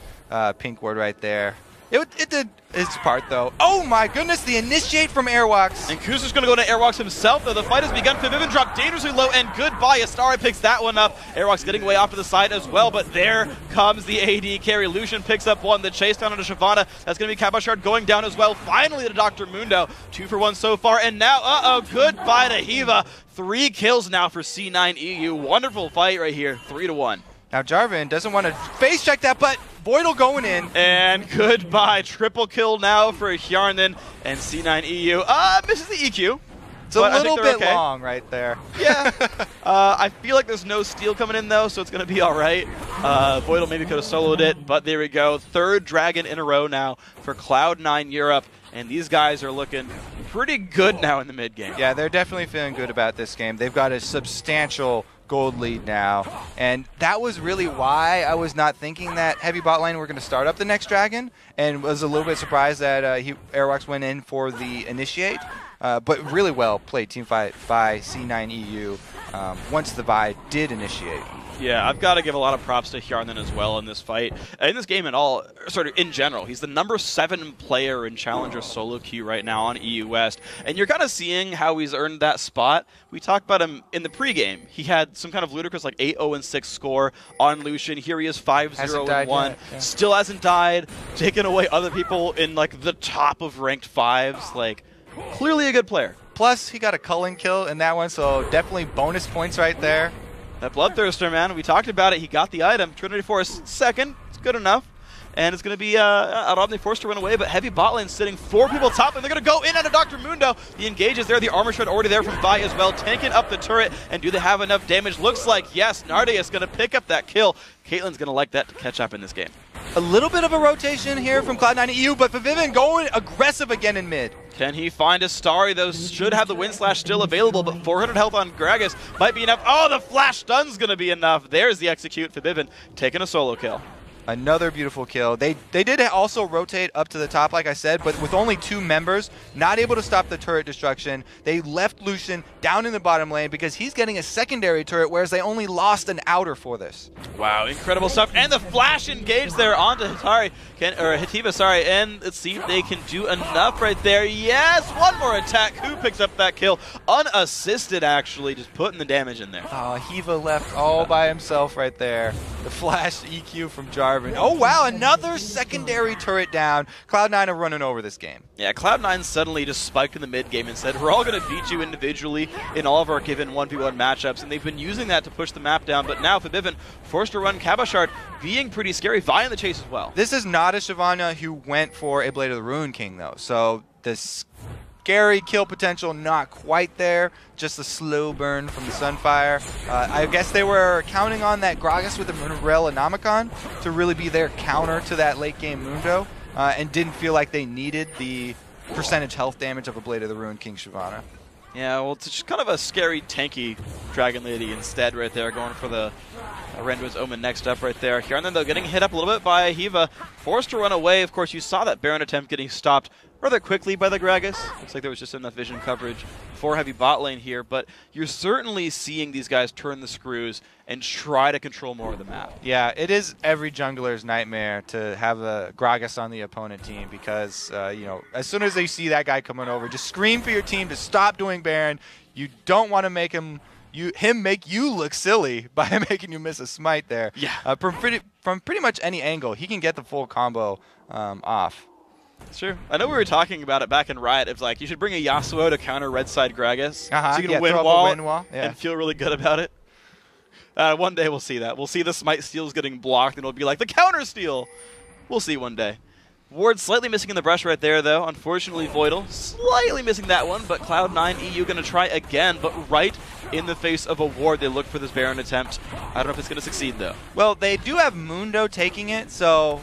pink ward right there. It did its part, though. Oh my goodness, the initiate from Airwalks. And Kuzer's going to go to Airwalks himself, though. The fight has begun. Vivian dropped dangerously low, and goodbye. Astara picks that one up. Airwalks getting way off to the side as well, but there comes the AD carry. Lucian picks up one. The chase down onto Shyvana. That's going to be Kabashard going down as well. Finally to Dr. Mundo. 2 for 1 so far, and now, goodbye to Hiva. 3 kills now for C9 EU. Wonderful fight right here. 3-1. Now Jarvan doesn't want to face check that, but Voidal going in. And goodbye. Triple kill now for Hjarnan and C9 EU. Misses the EQ. It's a little bit long right there. Yeah. I feel like there's no steal coming in, though, so it's going to be all right. Voidal maybe could have soloed it, but there we go. 3rd Dragon in a row now for Cloud9 Europe, and these guys are looking pretty good now in the mid game. Yeah, they're definitely feeling good about this game. They've got a substantial gold lead now, and that was really why I was not thinking that heavy bot lane were going to start up the next Dragon, and was a little bit surprised that Airwalks went in for the initiate. But really well played team fight by C9 EU once the Vi did initiate. Yeah, I've got to give a lot of props to Hjarnan as well in this fight. In this game in general, he's the number 7 player in Challenger solo queue right now on EU West. And you're kind of seeing how he's earned that spot. We talked about him in the pregame. He had some kind of ludicrous like 8-0-6 score on Lucian. Here he is 5-0-1. Yeah. Still hasn't died. Taking away other people in like the top of ranked 5s. Like, clearly a good player. Plus, he got a culling kill in that one, so definitely bonus points right there. That Bloodthirster, man, we talked about it. He got the item. Trinity Force second. It's good enough. And it's going to be Arabne forced to run away, but heavy bot lane sitting 4 people top, and they're going to go in onto Dr. Mundo. He engages there. The armor shred already there from Vi as well, tanking up the turret. And do they have enough damage? Looks like yes. Nardia is going to pick up that kill. Caitlyn's going to like that to catch up in this game. A little bit of a rotation here from Cloud9 EU, but Vivian going aggressive again in mid. Can he find a Starry? Those should have the Wind Slash still available, but 400 health on Gragas might be enough. Oh, the Flash Stun's going to be enough. There's the execute for Vivian, taking a solo kill. Another beautiful kill. They did also rotate up to the top, like I said, but with only 2 members, not able to stop the turret destruction. They left Lucian down in the bottom lane because he's getting a secondary turret, whereas they only lost an outer for this. Wow, incredible stuff. And the flash engage there onto Hitiva, sorry. And let's see if they can do enough right there. Yes, one more attack. Who picks up that kill? Unassisted, actually, just putting the damage in there. Oh, Hiva left all by himself right there. The flash EQ from Jarvan. Oh, wow, another secondary turret down. Cloud9 are running over this game. Yeah, Cloud9 suddenly just spiked in the mid game and said, we're all going to beat you individually in all of our given 1v1 matchups. And they've been using that to push the map down. But now, Vivian forced to run Kabashard, being pretty scary. Vi in the chase as well. This is not a Shyvana who went for a Blade of the Ruin King, though. So this scary kill potential not quite there, just a slow burn from the Sunfire. I guess they were counting on that Gragas with the Moonrail to really be their counter to that late game Mundo, and didn't feel like they needed the percentage health damage of a Blade of the Ruin King Shyvana. Yeah, well, it's just kind of a scary, tanky Dragon Lady instead right there, going for the Randuin's Omen next up right there. Here and then, though, getting hit up a little bit by Hiva. Forced to run away. Of course, you saw that Baron attempt getting stopped rather quickly by the Gragas. Looks like there was just enough vision coverage for heavy bot lane here, but you're certainly seeing these guys turn the screws and try to control more of the map. Yeah, it is every jungler's nightmare to have a Gragas on the opponent team because, you know, as soon as they see that guy coming over, just scream for your team to stop doing Baron. You don't want to make him make you look silly by making you miss a smite there. Yeah. From pretty much any angle, he can get the full combo off. It's true. I know we were talking about it back in Riot. It's like you should bring a Yasuo to counter red side Gragas so you can win wall and feel really good about it. One day we'll see that. We'll see the smite steals getting blocked and it'll be like the counter steal. We'll see one day. Ward slightly missing in the brush right there, though. Unfortunately, Voidal slightly missing that one, but Cloud9 EU going to try again, but right in the face of a Ward. They look for this Baron attempt. I don't know if it's going to succeed, though. Well, they do have Mundo taking it, so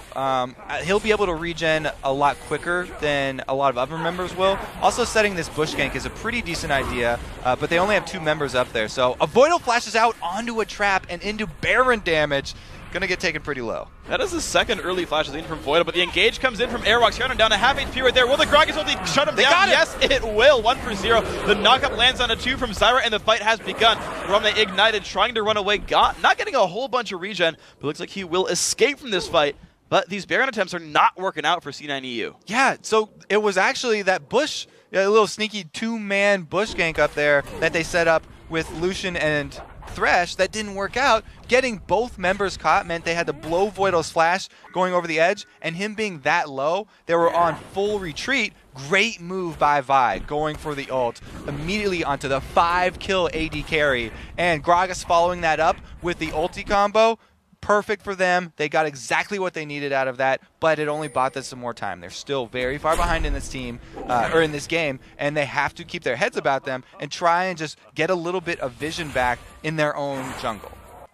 he'll be able to regen a lot quicker than a lot of other members will. Also, setting this bush gank is a pretty decent idea, but they only have 2 members up there. So a Voidal flashes out onto a trap and into Baron damage. Going to get taken pretty low. That is the second early flash in from Voidal, but the engage comes in from Airwalks. Here down to half HP right there. Will the Gragas shut him down? Yes, it will. 1 for 0. The knockup lands on a 2 from Zyra, and the fight has begun. Romney ignited, trying to run away. Not getting a whole bunch of regen, but looks like he will escape from this fight. But these Baron attempts are not working out for C9EU. Yeah, so it was actually that bush, a little sneaky 2-man bush gank up there that they set up with Lucian and Thresh that didn't work out. Getting both members caught meant they had to blow Voidal's flash going over the edge, and him being that low, they were on full retreat. Great move by Vi, going for the ult immediately onto the 5-kill AD carry, and Gragas following that up with the ulti combo. Perfect for them. They got exactly what they needed out of that, but it only bought them some more time. They're still very far behind in this team, or in this game, and they have to keep their heads about them and try and just get a little bit of vision back in their own jungle.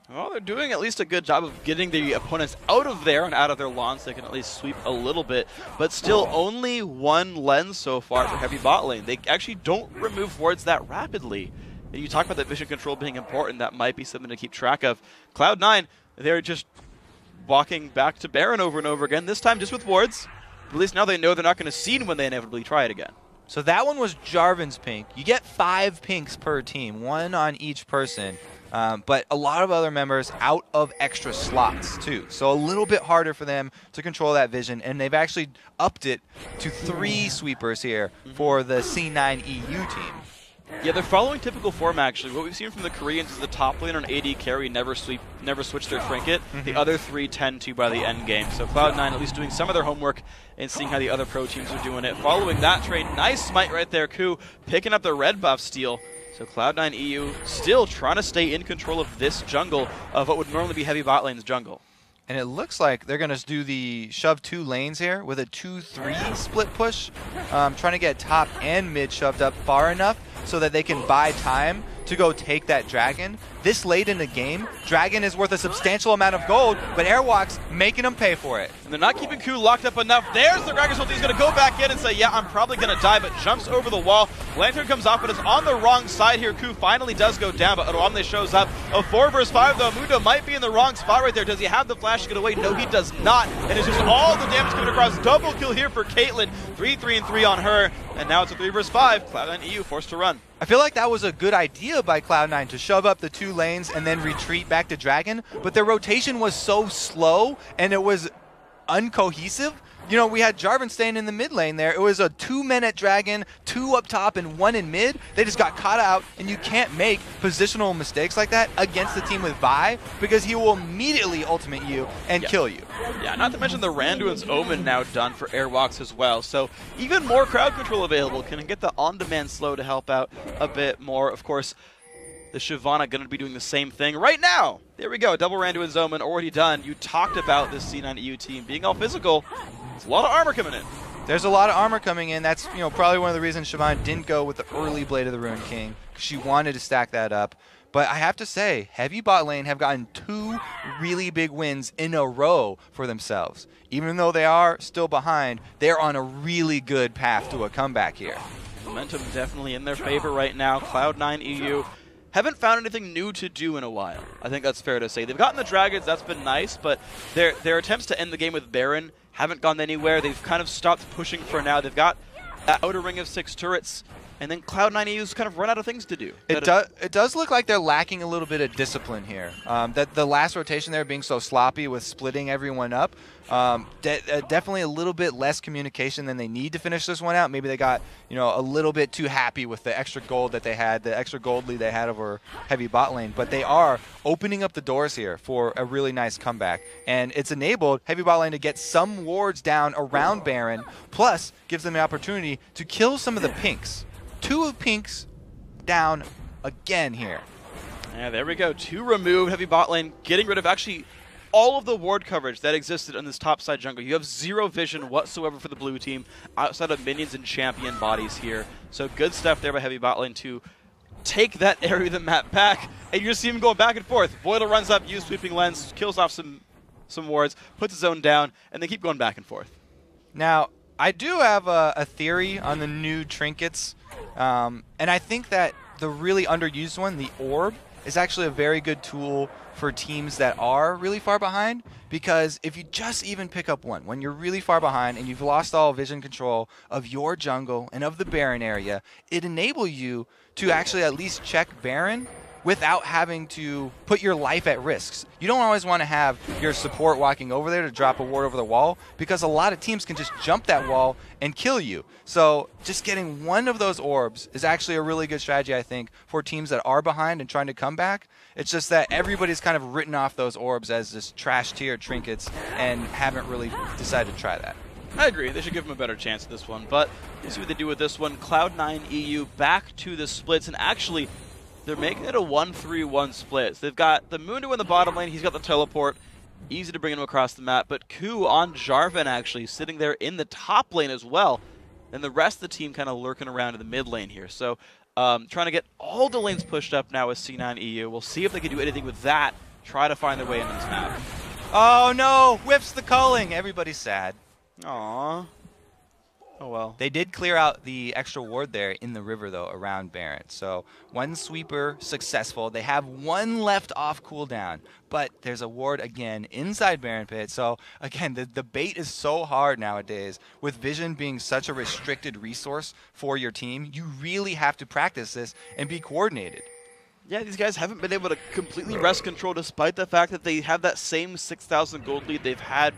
Well, they're doing at least a good job of getting the opponents out of there and out of their lawns so they can at least sweep a little bit, but still only 1 lens so far for heavy bot lane. They actually don't remove wards that rapidly. And you talk about that vision control being important. That might be something to keep track of. Cloud9, they're just walking back to Baron over and over again, this time just with wards. But at least now they know they're not going to see when they inevitably try it again. So that one was Jarvan's pink. You get 5 pinks per team, 1 on each person. But a lot of other members out of extra slots, too. So a little bit harder for them to control that vision. And they've actually upped it to 3 sweepers here for the C9 EU team. Yeah, they're following typical form, actually. What we've seen from the Koreans is the top laner and AD carry never switch their trinket. The other 3 tend to by the end game. So Cloud9 at least doing some of their homework and seeing how the other pro teams are doing it. Following that trade, nice smite right there, Ku, picking up the red buff steal. So Cloud9 EU still trying to stay in control of this jungle of what would normally be heavy bot lane's jungle. And it looks like they're going to do the shove 2 lanes here with a 2-3 split push, trying to get top and mid shoved up far enough so that they can buy time to go take that dragon. This late in the game, dragon is worth a substantial amount of gold, but Airwalks making them pay for it. And they're not keeping Ku locked up enough. There's the Gragas ulti. He's going to go back in and say, yeah, I'm probably going to die, but jumps over the wall. Lantern comes off, but it's on the wrong side here. Ku finally does go down, but Romney shows up. A 4 versus 5, though. Mundo might be in the wrong spot right there. Does he have the flash to get away? No, he does not. And it's just all the damage coming across. Double kill here for Caitlyn. 3-3-3 on her. And now it's a 3 versus 5. Cloud9 EU forced to run. I feel like that was a good idea by Cloud9 to shove up the 2 lanes and then retreat back to Dragon, but their rotation was so slow and it was uncohesive. You know, we had Jarvan staying in the mid lane there. It was a 2-man at Dragon, 2 up top, and 1 in mid. They just got caught out, and you can't make positional mistakes like that against the team with Vi because he will immediately ultimate you and kill you. Yeah, not to mention the Randuin's Omen now done for Airwalks as well. So even more crowd control available. Can get the on-demand slow to help out a bit more. Of course, the Shyvana going to be doing the same thing right now. There we go, double Randuin's Omen already done. You talked about this C9 EU team being all physical. There's a lot of armor coming in. There's a lot of armor coming in. That's, you know, probably one of the reasons Shyvana didn't go with the early Blade of the Ruined King, because she wanted to stack that up. But I have to say, heavy bot lane have gotten 2 really big wins in a row for themselves. Even though they are still behind, they're on a really good path to a comeback here. Momentum definitely in their favor right now. Cloud9 EU haven't found anything new to do in a while. I think that's fair to say. They've gotten the Dragons, that's been nice, but their attempts to end the game with Baron haven't gone anywhere. They've kind of stopped pushing for now. They've got that outer ring of 6 turrets, and then Cloud9 EU's kind of run out of things to do. It does look like they're lacking a little bit of discipline here. That the last rotation there being so sloppy with splitting everyone up, definitely a little bit less communication than they need to finish this one out. Maybe they got a little bit too happy with the extra gold that they had, the extra gold lead they had over heavy bot lane. But they are opening up the doors here for a really nice comeback, and it's enabled heavy bot lane to get some wards down around Baron, plus gives them the opportunity to kill some of the pinks. 2 of pinks down again here. Yeah, there we go. 2 removed. Heavy bot lane getting rid of actually all of the ward coverage that existed on this top side jungle. You have 0 vision whatsoever for the blue team outside of minions and champion bodies here. So good stuff there by heavy bot lane to take that area of the map back. And you just see him going back and forth. Boyle runs up, uses sweeping lens, kills off some wards, puts his own down, and they keep going back and forth. Now, I do have a theory on the new trinkets, and I think that the really underused one, the orb, is actually a very good tool for teams that are really far behind, because if you just even pick up one, when you're really far behind and you've lost all vision control of your jungle and of the Baron area, it enables you to actually at least check Baron without having to put your life at risk. You don't always want to have your support walking over there to drop a ward over the wall, because a lot of teams can just jump that wall and kill you. So just getting one of those orbs is actually a really good strategy, I think, for teams that are behind and trying to come back. It's just that everybody's kind of written off those orbs as just trash tier trinkets and haven't really decided to try that. I agree. They should give them a better chance at this one, but we'll see what they do with this one. Cloud9 EU back to the splits, and actually they're making it a 1-3-1 split. So they've got the Mundo in the bottom lane. He's got the teleport. Easy to bring him across the map. But Ku on Jarvan actually sitting there in the top lane as well. And the rest of the team kind of lurking around in the mid lane here. So trying to get all the lanes pushed up now with C9 EU. We'll see if they can do anything with that. Try to find their way into this map. Oh no! Whips the culling! Everybody's sad. Aww. Oh well. They did clear out the extra ward there in the river, though, around Baron. So one sweeper successful. They have one left off cooldown, but there's a ward again inside Baron Pit. So again, the bait is so hard nowadays. With vision being such a restricted resource for your team, you really have to practice this and be coordinated. Yeah, these guys haven't been able to completely wrest control despite the fact that they have that same 6,000 gold lead they've had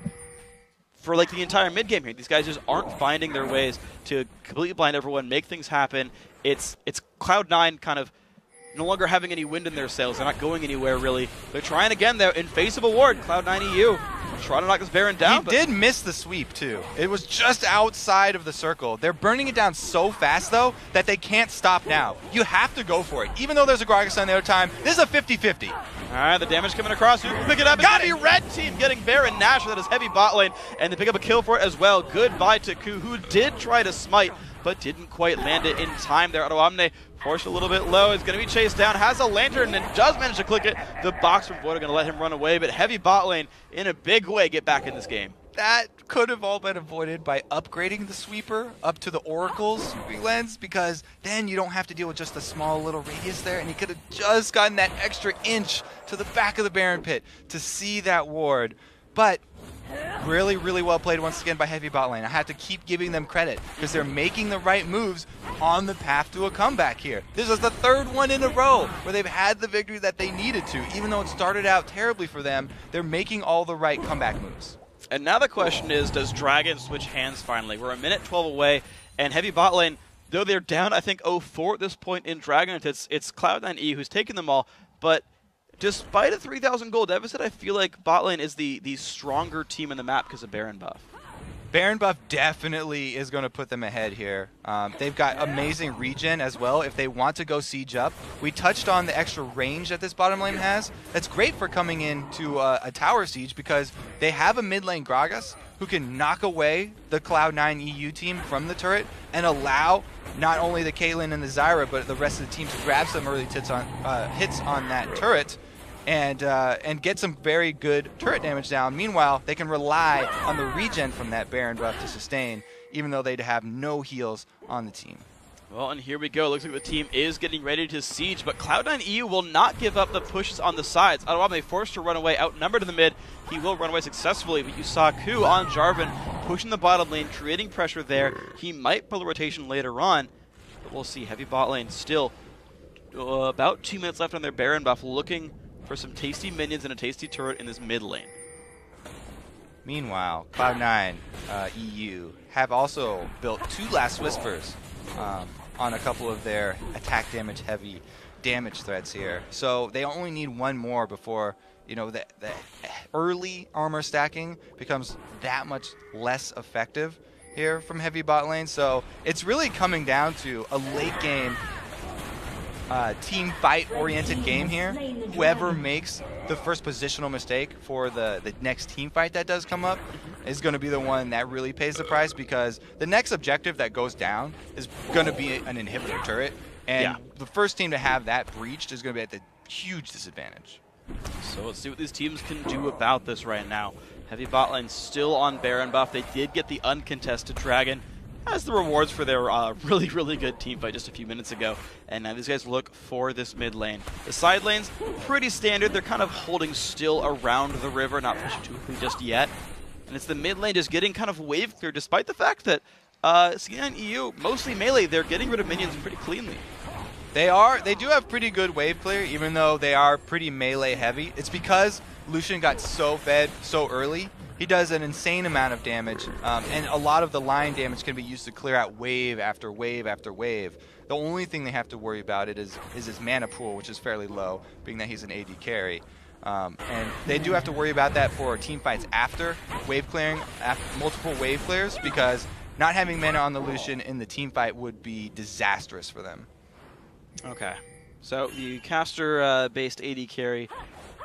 for like the entire mid game here. These guys just aren't finding their ways to completely blind everyone, make things happen. It's Cloud9 kind of no longer having any wind in their sails. They're not going anywhere really. They're trying again there in face of a ward. Cloud9 EU trying to knock this Baron down. He did miss the sweep too. It was just outside of the circle. They're burning it down so fast though that they can't stop now. You have to go for it. Even though there's a Gragas on the other time, this is a 50-50. All right, the damage coming across. Who can pick it up? Got it! Red team getting Baron Nash with his heavy bot lane, and they pick up a kill for it as well. Goodbye to Ku, who did try to smite, but didn't quite land it in time there. Autoomne forced a little bit low. Is going to be chased down. Has a lantern and does manage to click it. The box from Void are going to let him run away, but heavy bot lane in a big way get back in this game. That could have all been avoided by upgrading the sweeper up to the Oracle's sweeping lens, because then you don't have to deal with just a small little radius there, and he could have just gotten that extra inch to the back of the Baron Pit to see that ward. But really, really well played once again by heavy bot lane. I have to keep giving them credit because they're making the right moves on the path to a comeback here. This is the third one in a row where they've had the victory that they needed to. Even though it started out terribly for them, they're making all the right comeback moves. And now the question is, does Dragon switch hands finally? We're a minute 12 away, and heavy bot lane, though they're down, I think, 0-4 at this point in Dragon, it's Cloud9 E who's taken them all, but despite a 3,000 gold deficit, I feel like bot lane is the stronger team in the map because of Baron buff. Baron buff definitely is going to put them ahead here. They've got amazing regen as well if they want to go siege up. We touched on the extra range that this bottom lane has. That's great for coming into a tower siege because they have a mid lane Gragas who can knock away the Cloud9 EU team from the turret and allow not only the Caitlyn and the Zyra but the rest of the team to grab some early hits on that turret and get some very good turret damage down. Meanwhile, they can rely on the regen from that Baron buff to sustain, even though they'd have no heals on the team. Well, and here we go. Looks like the team is getting ready to siege, but Cloud9 EU will not give up the pushes on the sides. Adewale forced to run away, outnumbered in the mid. He will run away successfully, but you saw Ku on Jarvan pushing the bottom lane, creating pressure there. He might pull a rotation later on, but we'll see. Heavy bot lane still about 2 minutes left on their Baron buff, looking for some tasty minions and a tasty turret in this mid lane. Meanwhile, Cloud9 EU have also built 2 Last Whispers on a couple of their attack damage heavy damage threats here. So they only need 1 more before, you know, the early armor stacking becomes that much less effective here from heavy bot lane. So it's really coming down to a late game team fight oriented game here. Whoever makes the first positional mistake for the next team fight that does come up is going to be the one that really pays the price, because the next objective that goes down is going to be an inhibitor turret, and the first team to have that breached is going to be at the huge disadvantage. So let's see what these teams can do about this right now. Heavy bot lane still on Baron buff. They did get the uncontested dragon as the rewards for their really, really good team fight just a few minutes ago. And now these guys look for this mid lane. The side lane's pretty standard. They're kind of holding still around the river, not pushing too quickly just yet. And it's the mid lane just getting kind of wave clear, despite the fact that C9 EU, mostly melee, they're getting rid of minions pretty cleanly. They do have pretty good wave clear, even though they are pretty melee heavy. It's because Lucian got so fed so early. He does an insane amount of damage, and a lot of the line damage can be used to clear out wave after wave after wave. The only thing they have to worry about is his mana pool, which is fairly low, being that he's an AD carry. And they do have to worry about that for team fights after wave clearing, after multiple wave clears, because not having mana on the Lucian in the team fight would be disastrous for them. Okay, so the caster-based AD carry,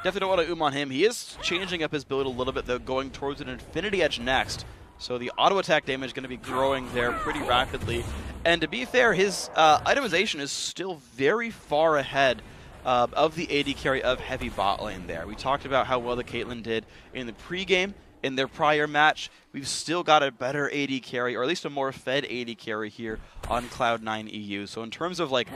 definitely don't want to on him. He is changing up his build a little bit, though, going towards an Infinity Edge next. So the auto attack damage is going to be growing there pretty rapidly. And to be fair, his itemization is still very far ahead of the AD carry of heavy bot lane there. We talked about how well the Caitlyn did in the pregame. In their prior match, we've still got a better AD carry, or at least a more fed AD carry here on Cloud9 EU. So in terms of like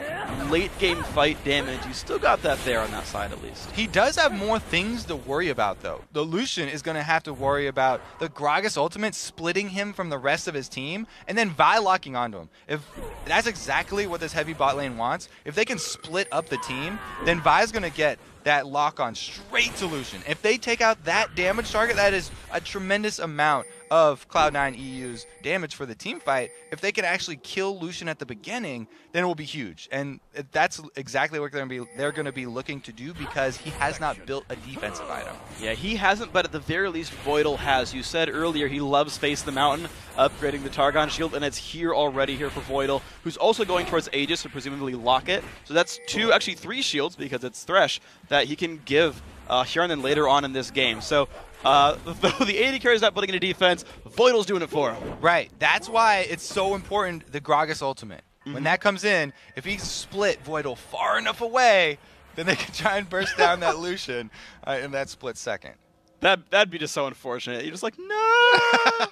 late game fight damage, you still got that there on that side at least. He does have more things to worry about, though. The Lucian is going to have to worry about the Gragas ultimate splitting him from the rest of his team, and then Vi locking onto him. If that's exactly what this heavy bot lane wants, if they can split up the team, then Vi's going to get that lock on straight to Lucian. If they take out that damage target, that is a tremendous amount of Cloud9 EU's damage for the team fight. If they can actually kill Lucian at the beginning, then it will be huge. And that's exactly what they're going to be looking to do, because he has not built a defensive item. Yeah, he hasn't, but at the very least, Voidal has. You said earlier he loves Face the Mountain, upgrading the Targon shield, and it's here already here for Voidal, who's also going towards Aegis to presumably lock it. So that's actually three shields, because it's Thresh, that he can give here and then later on in this game. So though the AD carry is not putting in a defense, Voidal's doing it for him. Right. That's why it's so important, the Gragas ultimate. When that comes in, if he split Voidal far enough away, then they can try and burst down that Lucian in that split second. That'd be just so unfortunate. You're just like, no!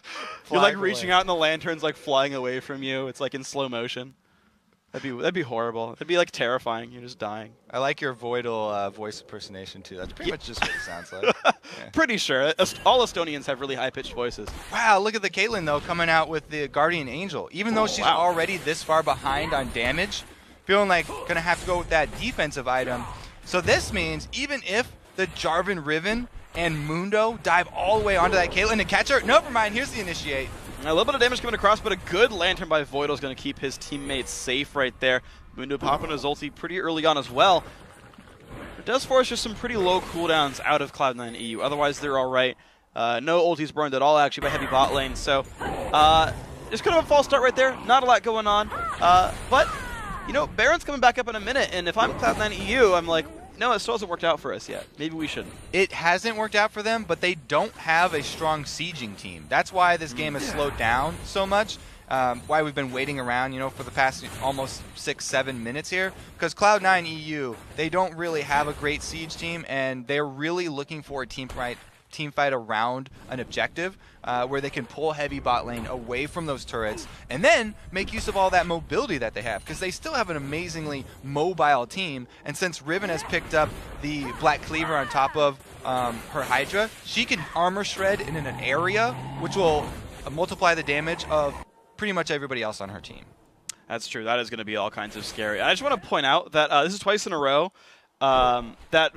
You're like reaching out and the lantern's like flying away from you. It's like in slow motion. That'd be horrible. That'd be like terrifying. You're just dying. I like your Voidal voice impersonation too. That's pretty much just what it sounds like. Yeah. Pretty sure. All Estonians have really high-pitched voices. Wow, look at the Caitlyn though, coming out with the Guardian Angel. Even though she's already this far behind on damage, feeling like gonna have to go with that defensive item. So this means even if the Jarvan Riven and Mundo dive all the way onto that Caitlyn to catch her, never mind. Here's the initiate. A little bit of damage coming across, but a good lantern by Voidal is going to keep his teammates safe right there. Mundo popping his ulti pretty early on as well. It does force just some pretty low cooldowns out of Cloud9 EU. Otherwise, they're all right. No ultis burned at all, actually, by heavy bot lane. So, just kind of a false start right there. Not a lot going on. But, you know, Baron's coming back up in a minute, and if I'm Cloud9 EU, I'm like, no, it still hasn't worked out for us yet. Maybe we shouldn't. It hasn't worked out for them, but they don't have a strong sieging team. That's why this game has slowed down so much. Why we've been waiting around, you know, for the past almost 6-7 minutes here. Because Cloud9 EU, they don't really have a great siege team, and they're really looking for a team fight team fight around an objective where they can pull heavy bot lane away from those turrets and then make use of all that mobility that they have, because they still have an amazingly mobile team. And since Riven has picked up the Black Cleaver on top of her Hydra, she can armor shred in an area, which will multiply the damage of pretty much everybody else on her team. That's true. That is going to be all kinds of scary. I just want to point out that this is twice in a row that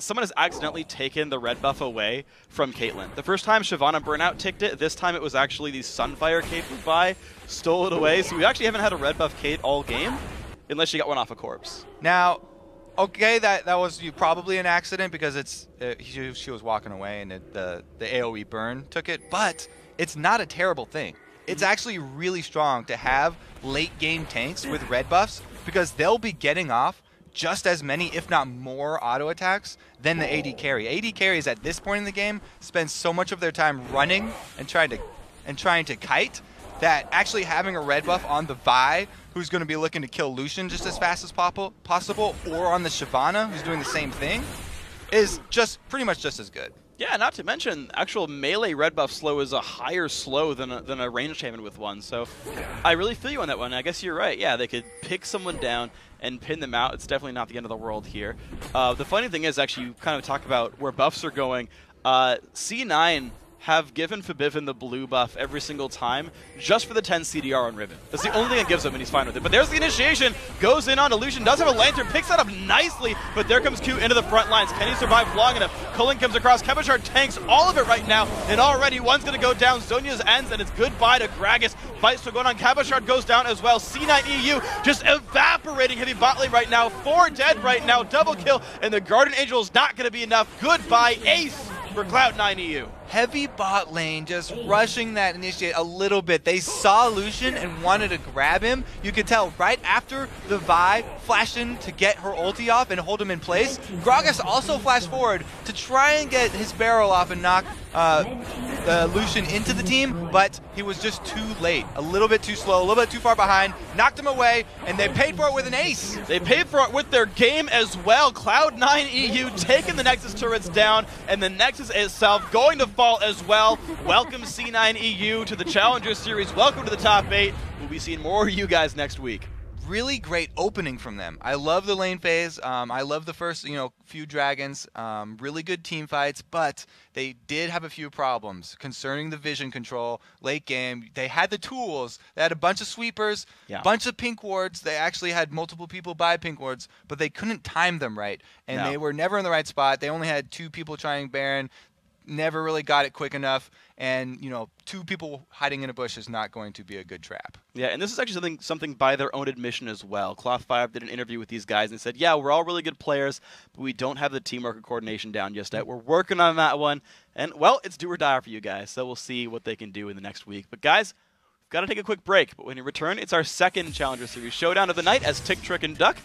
someone has accidentally taken the red buff away from Caitlyn. The first time Shyvana Burnout ticked it. This time it was actually the Sunfire cape with Vi stole it away. So we actually haven't had a red buff Kate all game, unless she got one off a corpse. Now, okay, that was probably an accident because she was walking away and the AoE burn took it, but it's not a terrible thing. It's actually really strong to have late game tanks with red buffs, because they'll be getting off just as many, if not more, auto attacks than the AD carry. AD carries at this point in the game spend so much of their time running and trying to kite that actually having a red buff on the Vi, who's going to be looking to kill Lucian just as fast as possible, or on the Shyvana, who's doing the same thing, is just pretty much just as good. Yeah, not to mention, actual melee red buff slow is a higher slow than a ranged champion with one. So I really feel you on that one. I guess you're right. Yeah, they could pick someone down and pin them out. It's definitely not the end of the world here. The funny thing is, actually, you kind of talk about where buffs are going. C9 have given Fabivin the blue buff every single time just for the 10 CDR on Riven. That's the only thing it gives him, and he's fine with it. But there's the initiation. Goes in on Illusion. Does have a Lantern. Picks that up nicely, but there comes Q into the front lines. Can he survive long enough? Cullen comes across. Kevachar tanks all of it right now, and already one's going to go down. Zhonya's ends, and it's goodbye to Gragas. Fight still going on. Kevachar goes down as well. C9 EU just evaporating heavy bot lane right now. 4 dead right now. Double kill, and the Guardian Angel is not going to be enough. Goodbye, ace for Cloud9 EU. Heavy bot lane just rushing that initiate a little bit. They saw Lucian and wanted to grab him. You could tell right after the Vi flashed in to get her ulti off and hold him in place. Gragas also flashed forward to try and get his barrel off and knock Lucian into the team, but he was just too late. A little bit too slow, a little bit too far behind. Knocked him away, and they paid for it with an ace. They paid for it with their game as well. Cloud9 EU taking the Nexus turrets down, and the Nexus itself going to fall as well. Welcome C9 EU to the Challenger Series. Welcome to the top 8. We'll be seeing more of you guys next week. Really great opening from them. I love the lane phase. I love the first, few dragons. Really good team fights, but they did have a few problems concerning the vision control late game. They had the tools. They had a bunch of sweepers, bunch of pink wards. They actually had multiple people buy pink wards, but they couldn't time them right, and they were never in the right spot. They only had 2 people trying Baron. Never really got it quick enough, and 2 people hiding in a bush is not going to be a good trap. Yeah, and this is actually something by their own admission as well. Cloth5 did an interview with these guys and said, yeah, we're all really good players, but we don't have the teamwork and coordination down just yet. We're working on that one, and, well, it's do or die for you guys, so we'll see what they can do in the next week. But, guys, we've got to take a quick break, but when we return, it's our second Challenger Series showdown of the night as Tick, Trick, and Duck